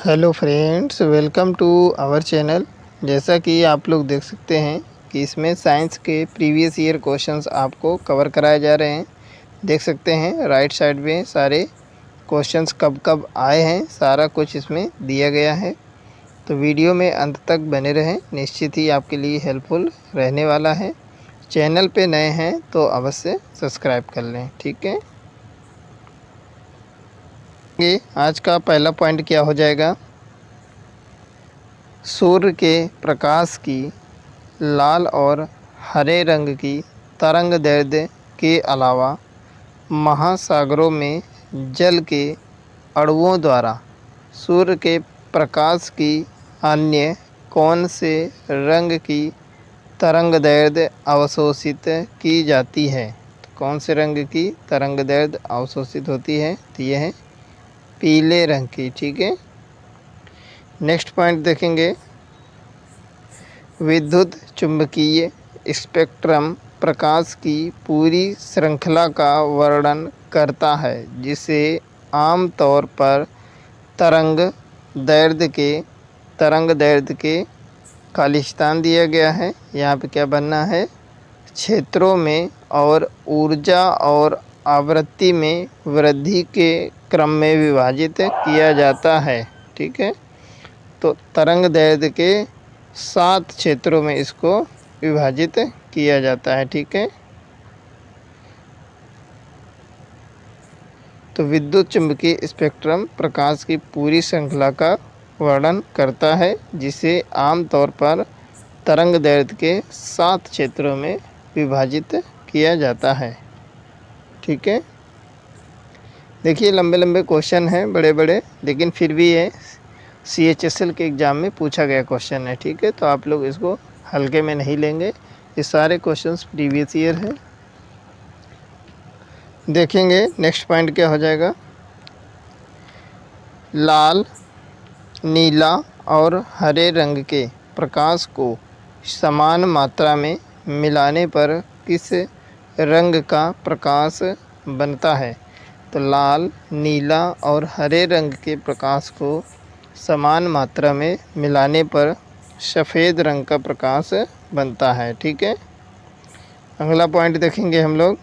Hello friends, welcome to our channel. जैसा कि आप लोग देख सकते हैं कि इसमें साइंस के प्रीवियस ईयर क्वेश्चंस आपको कवर कराए जा रहे हैं। देख सकते हैं राइट साइड में सारे क्वेश्चंस कब कब आए हैं, सारा कुछ इसमें दिया गया है। तो वीडियो में अंत तक बने रहें, निश्चित ही आपके लिए हेल्पफुल रहने वाला है। चैनल पे नए हैं तो अवश्य सब्सक्राइब कर लें, ठीक है। ये आज का पहला पॉइंट क्या हो जाएगा? सूर्य के प्रकाश की लाल और हरे रंग की तरंगदैर्ध्य के अलावा महासागरों में जल के अणुओं द्वारा सूर्य के प्रकाश की अन्य कौन से रंग की तरंगदैर्ध्य अवशोषित की जाती है? तो कौन से रंग की तरंगदैर्ध्य अवशोषित होती है? तो यह है पीले रंग की, ठीक है। नेक्स्ट पॉइंट देखेंगे। विद्युत चुंबकीय स्पेक्ट्रम प्रकाश की पूरी श्रृंखला का वर्णन करता है, जिसे आमतौर पर तरंगदैर्ध्य के खालिस्तान दिया गया है। यहाँ पे क्या बनना है? क्षेत्रों में और ऊर्जा और आवृत्ति में वृद्धि के क्रम में विभाजित किया जाता है, ठीक है। तो तरंगदैर्ध्य के 7 क्षेत्रों में इसको विभाजित किया जाता है, ठीक है। तो विद्युत चुम्बकीय स्पेक्ट्रम प्रकाश की पूरी श्रृंखला का वर्णन करता है, जिसे आमतौर पर तरंगदैर्ध्य के 7 क्षेत्रों में विभाजित किया जाता है, ठीक है। देखिए लंबे लंबे क्वेश्चन हैं, बड़े बड़े, लेकिन फिर भी ये CHSL के एग्ज़ाम में पूछा गया क्वेश्चन है, ठीक है। तो आप लोग इसको हल्के में नहीं लेंगे, ये सारे क्वेश्चंस प्रीवियस ईयर हैं। देखेंगे नेक्स्ट पॉइंट क्या हो जाएगा। लाल, नीला और हरे रंग के प्रकाश को समान मात्रा में मिलाने पर किस रंग का प्रकाश बनता है? तो लाल, नीला और हरे रंग के प्रकाश को समान मात्रा में मिलाने पर सफ़ेद रंग का प्रकाश बनता है, ठीक है। अगला पॉइंट देखेंगे हम लोग।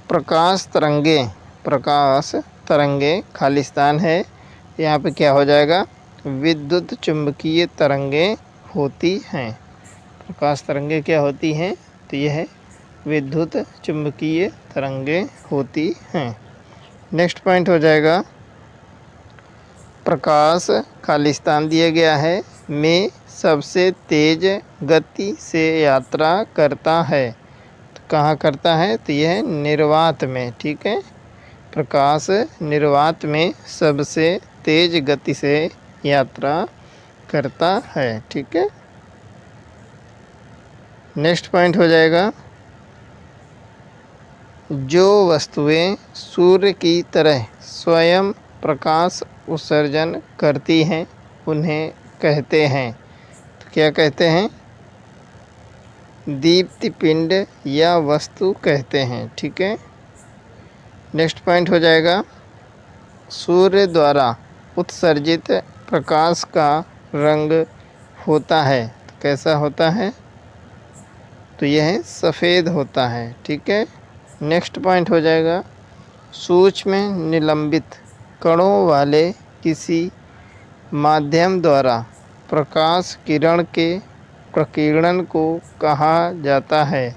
प्रकाश तरंगे खालिस्तान है। यहाँ पे क्या हो जाएगा? विद्युत चुंबकीय तरंगें होती हैं। प्रकाश तरंगें क्या होती हैं? तो यह विद्युत चुंबकीय तरंगें होती हैं। नेक्स्ट पॉइंट हो जाएगा। प्रकाश खालिस्तान दिया गया है में सबसे तेज गति से यात्रा करता है। तो कहाँ करता है? तो यह निर्वात में, ठीक है। प्रकाश निर्वात में सबसे तेज गति से यात्रा करता है, ठीक है। नेक्स्ट पॉइंट हो जाएगा। जो वस्तुएं सूर्य की तरह स्वयं प्रकाश उत्सर्जन करती हैं उन्हें कहते हैं, तो क्या कहते हैं? दीप्तिपिंड या वस्तु कहते हैं, ठीक है। नेक्स्ट पॉइंट हो जाएगा। सूर्य द्वारा उत्सर्जित प्रकाश का रंग होता है, तो कैसा होता है? तो यह सफ़ेद होता है, ठीक है। नेक्स्ट पॉइंट हो जाएगा। सूक्ष्म निलंबित कणों वाले किसी माध्यम द्वारा प्रकाश किरण के प्रकीर्णन को कहा जाता है?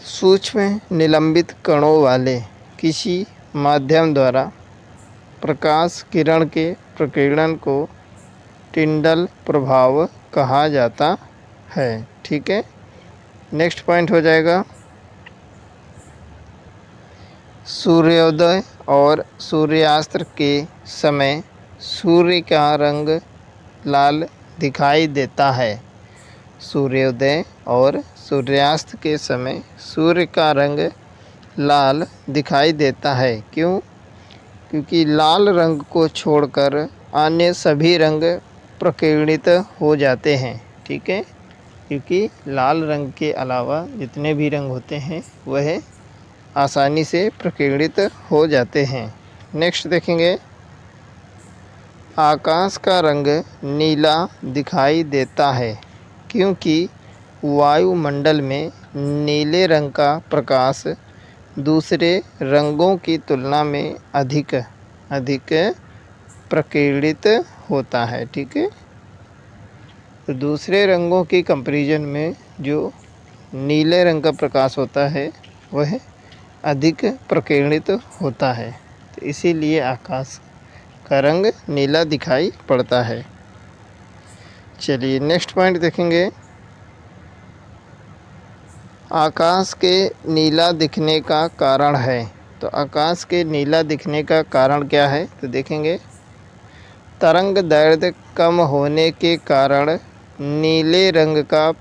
सूक्ष्म निलंबित कणों वाले किसी माध्यम द्वारा प्रकाश किरण के प्रकीर्णन को टिंडल प्रभाव कहा जाता है, ठीक है। नेक्स्ट पॉइंट हो जाएगा। सूर्योदय और सूर्यास्त के समय सूर्य का रंग लाल दिखाई देता है। सूर्योदय और सूर्यास्त के समय सूर्य का रंग लाल दिखाई देता है। क्यों? क्योंकि लाल रंग को छोड़कर अन्य सभी रंग प्रकीर्णित हो जाते हैं, ठीक है। क्योंकि लाल रंग के अलावा जितने भी रंग होते हैं वह आसानी से प्रकीर्णित हो जाते हैं। नेक्स्ट देखेंगे। आकाश का रंग नीला दिखाई देता है क्योंकि वायुमंडल में नीले रंग का प्रकाश दूसरे रंगों की तुलना में अधिक प्रकीर्णित होता है। ठीक है, तो दूसरे रंगों की कंपैरिजन में जो नीले रंग का प्रकाश होता है वह अधिक प्रकीर्णित होता है, तो इसीलिए आकाश का रंग नीला दिखाई पड़ता है। चलिए नेक्स्ट पॉइंट देखेंगे। आकाश के नीला दिखने का कारण है। तो आकाश के नीला दिखने का कारण क्या है, तो देखेंगे तरंग दैर्घ्य कम होने के कारण नीले रंग का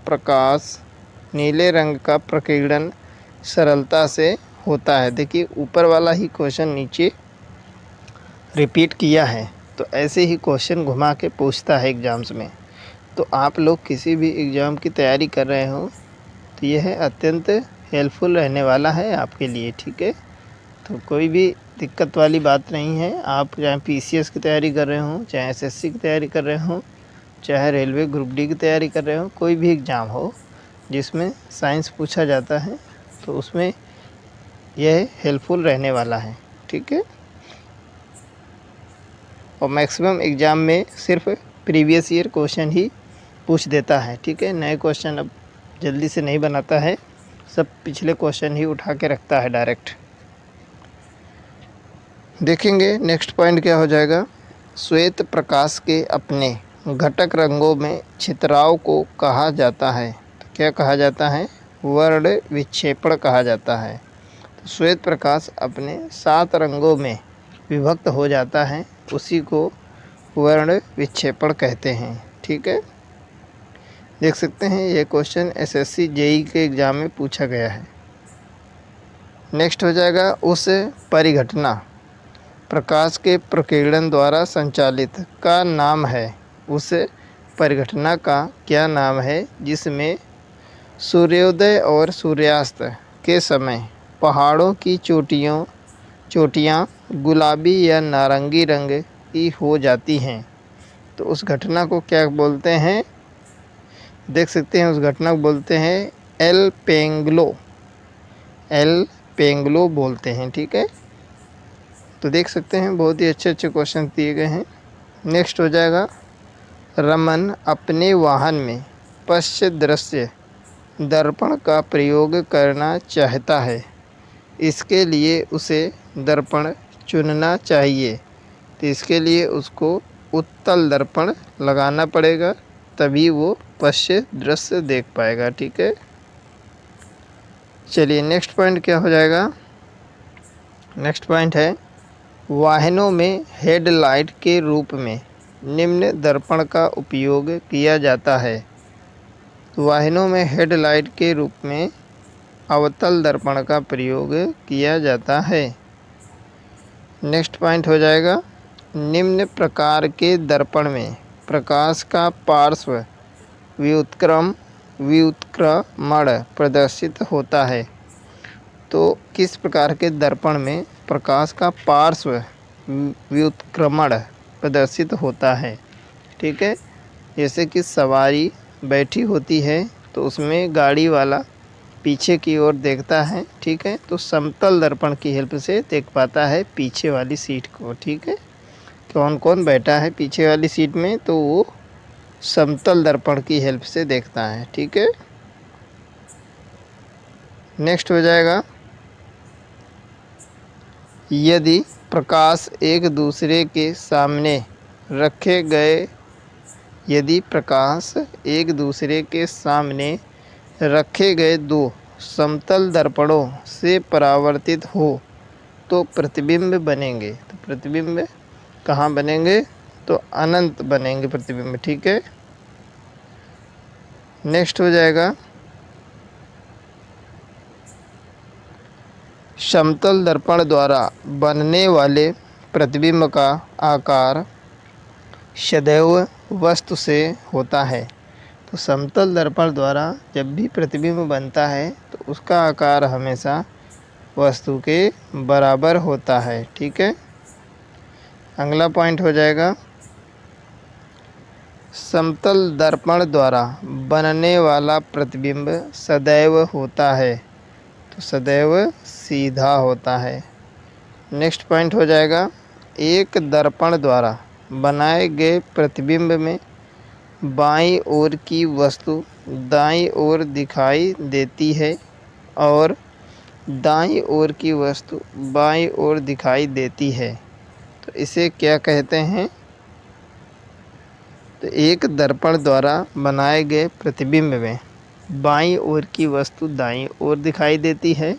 प्रकीर्णन सरलता से होता है। देखिए ऊपर वाला ही क्वेश्चन नीचे रिपीट किया है, तो ऐसे ही क्वेश्चन घुमा के पूछता है एग्ज़ाम्स में। तो आप लोग किसी भी एग्ज़ाम की तैयारी कर रहे हो तो यह अत्यंत हेल्पफुल रहने वाला है आपके लिए। ठीक है, तो कोई भी दिक्कत वाली बात नहीं है। आप चाहे पीसीएस की तैयारी कर रहे हो, चाहे एसएससी की तैयारी कर रहे हो, चाहे रेलवे ग्रुप डी की तैयारी कर रहे हो, कोई भी एग्ज़ाम हो जिसमें साइंस पूछा जाता है तो उसमें यह हेल्पफुल रहने वाला है। ठीक है, और मैक्सिमम एग्ज़ाम में सिर्फ प्रीवियस ईयर क्वेश्चन ही पूछ देता है। ठीक है, नए क्वेश्चन अब जल्दी से नहीं बनाता है, सब पिछले क्वेश्चन ही उठा के रखता है डायरेक्ट। देखेंगे नेक्स्ट पॉइंट क्या हो जाएगा। श्वेत प्रकाश के अपने घटक रंगों में छितराव को कहा जाता है। तो क्या कहा जाता है, वर्ण विक्षेपण कहा जाता है। तो श्वेत प्रकाश अपने 7 रंगों में विभक्त हो जाता है, उसी को वर्ण विक्षेपण कहते हैं। ठीक है, देख सकते हैं ये क्वेश्चन एसएससी जेई के एग्ज़ाम में पूछा गया है। नेक्स्ट हो जाएगा उस परिघटना प्रकाश के प्रकीर्णन द्वारा संचालित का नाम है। उस परिघटना का क्या नाम है जिसमें सूर्योदय और सूर्यास्त के समय पहाड़ों की चोटियाँ गुलाबी या नारंगी रंग की हो जाती हैं। तो उस घटना को क्या बोलते हैं, देख सकते हैं उस घटना को बोलते हैं एल पेंग्लो बोलते हैं। ठीक है, तो देख सकते हैं बहुत ही अच्छे क्वेश्चन दिए गए हैं। नेक्स्ट हो जाएगा रमन अपने वाहन में पश्च दृश्य दर्पण का प्रयोग करना चाहता है, इसके लिए उसे दर्पण चुनना चाहिए। तो इसके लिए उसको उत्तल दर्पण लगाना पड़ेगा, तभी वो पश्च दृश्य देख पाएगा। ठीक है, चलिए नेक्स्ट पॉइंट क्या हो जाएगा। नेक्स्ट पॉइंट है वाहनों में हेडलाइट के रूप में निम्न दर्पण का उपयोग किया जाता है। तो वाहनों में हेडलाइट के रूप में अवतल दर्पण का प्रयोग किया जाता है। नेक्स्ट पॉइंट हो जाएगा निम्न प्रकार के दर्पण में प्रकाश का पार्श्व व्युत्क्रमण प्रदर्शित होता है। तो किस प्रकार के दर्पण में प्रकाश का पार्श्व व्युत्क्रमण प्रदर्शित होता है। ठीक है, जैसे कि सवारी बैठी होती है तो उसमें गाड़ी वाला पीछे की ओर देखता है। ठीक है, तो समतल दर्पण की हेल्प से देख पाता है पीछे वाली सीट को। ठीक है, कौन कौन बैठा है पीछे वाली सीट में, तो वो समतल दर्पण की हेल्प से देखता है। ठीक है, नेक्स्ट हो जाएगा यदि प्रकाश एक दूसरे के सामने रखे गए दो समतल दर्पणों से परावर्तित हो तो प्रतिबिंब बनेंगे। तो प्रतिबिंब कहाँ बनेंगे, तो अनंत बनेंगे प्रतिबिंब। ठीक है, नेक्स्ट हो जाएगा समतल दर्पण द्वारा बनने वाले प्रतिबिंब का आकार सदैव वस्तु से होता है। तो समतल दर्पण द्वारा जब भी प्रतिबिंब बनता है तो उसका आकार हमेशा वस्तु के बराबर होता है। ठीक है, अगला पॉइंट हो जाएगा समतल दर्पण द्वारा बनने वाला प्रतिबिंब सदैव होता है, तो सदैव सीधा होता है। नेक्स्ट पॉइंट हो जाएगा, एक दर्पण द्वारा बनाए गए प्रतिबिंब में बाईं ओर की वस्तु दाईं ओर दिखाई देती है और दाईं ओर की वस्तु बाईं ओर दिखाई देती है, तो इसे क्या कहते हैं? तो एक दर्पण द्वारा बनाए गए प्रतिबिंब में बाईं ओर की वस्तु दाईं ओर दिखाई देती है,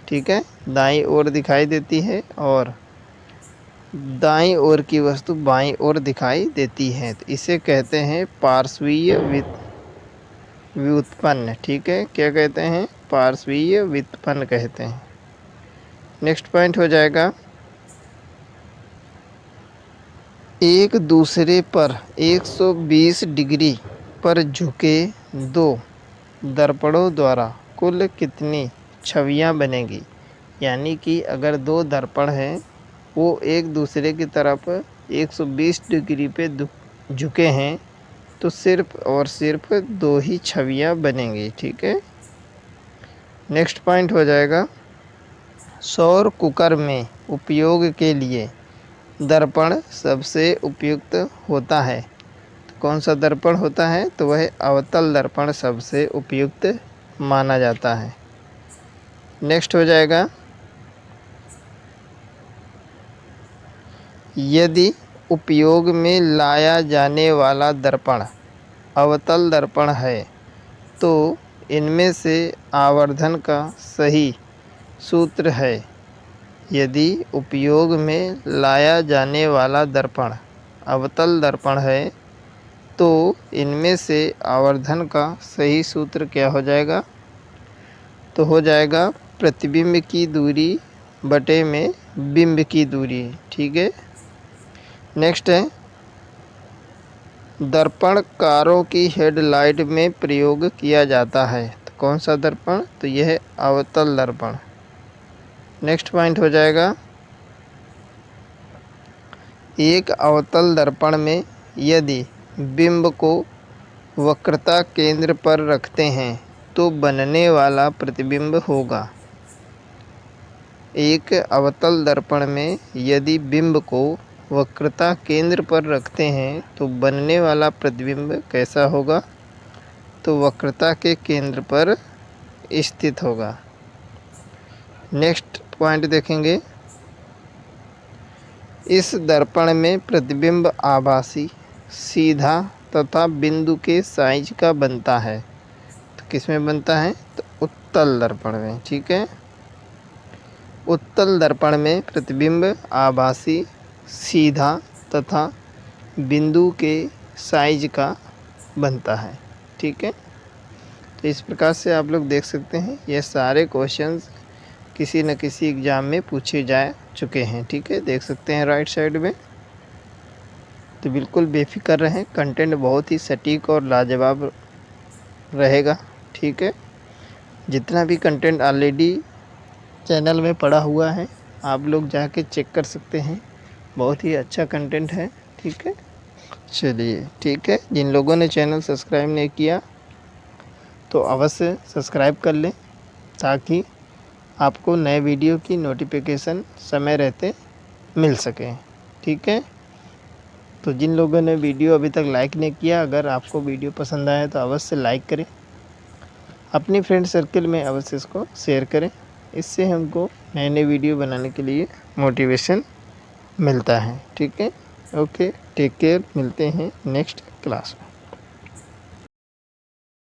ठीक है, दाईं ओर दिखाई देती है और दाईं ओर की वस्तु बाईं ओर दिखाई देती है, तो इसे कहते हैं पार्श्वीय व्युत्पन्न। ठीक है, क्या कहते हैं? पार्श्वीय व्युत्पन्न कहते हैं। नेक्स्ट पॉइंट हो जाएगा, एक दूसरे पर 120 डिग्री पर झुके दो दर्पणों द्वारा कुल कितनी छवियां बनेगी? यानी कि अगर दो दर्पण हैं, वो एक दूसरे की तरफ 120 डिग्री पे झुके हैं, तो सिर्फ और सिर्फ दो ही छवियां बनेंगी। ठीक है। नेक्स्ट पॉइंट हो जाएगा, सौर कुकर में उपयोग के लिए दर्पण सबसे उपयुक्त होता है, तो कौन सा दर्पण होता है? तो वह अवतल दर्पण सबसे उपयुक्त माना जाता है। नेक्स्ट हो जाएगा, यदि उपयोग में लाया जाने वाला दर्पण अवतल दर्पण है, तो इनमें से आवर्धन का सही सूत्र है। यदि उपयोग में लाया जाने वाला दर्पण अवतल दर्पण है, तो इनमें से आवर्धन का सही सूत्र क्या हो जाएगा? तो हो जाएगा प्रतिबिंब की दूरी बटे में बिंब की दूरी। ठीक है। नेक्स्ट है, दर्पणकारों की हेडलाइट में प्रयोग किया जाता है, तो कौन सा दर्पण? तो यह अवतल दर्पण। नेक्स्ट पॉइंट हो जाएगा, एक अवतल दर्पण में यदि बिंब को वक्रता केंद्र पर रखते हैं तो बनने वाला प्रतिबिंब होगा। एक अवतल दर्पण में यदि बिंब को वक्रता केंद्र पर रखते हैं तो बनने वाला प्रतिबिंब कैसा होगा? तो वक्रता के केंद्र पर स्थित होगा। नेक्स्ट पॉइंट देखेंगे, इस दर्पण में प्रतिबिंब आभासी, सीधा तथा बिंदु के साइज का बनता है, तो किस में बनता है? तो उत्तल दर्पण में। ठीक है। उत्तल दर्पण में प्रतिबिंब आभासी, सीधा तथा बिंदु के साइज का बनता है। ठीक है। तो इस प्रकार से आप लोग देख सकते हैं, ये सारे क्वेश्चंस किसी न किसी एग्ज़ाम में पूछे जा चुके हैं। ठीक है, देख सकते हैं राइट साइड में। तो बिल्कुल बेफिक्र रहें, कंटेंट बहुत ही सटीक और लाजवाब रहेगा। ठीक है, जितना भी कंटेंट ऑलरेडी चैनल में पड़ा हुआ है, आप लोग जाके चेक कर सकते हैं, बहुत ही अच्छा कंटेंट है। ठीक है, चलिए ठीक है, जिन लोगों ने चैनल सब्सक्राइब नहीं किया तो अवश्य सब्सक्राइब कर लें, ताकि आपको नए वीडियो की नोटिफिकेशन समय रहते मिल सके। ठीक है, तो जिन लोगों ने वीडियो अभी तक लाइक नहीं किया, अगर आपको वीडियो पसंद आया तो अवश्य लाइक करें, अपनी फ्रेंड सर्कल में अवश्य इसको शेयर करें। इससे हमको नए नए वीडियो बनाने के लिए मोटिवेशन मिलता है। ठीक है, ओके, टेक केयर, मिलते हैं नेक्स्ट क्लास में।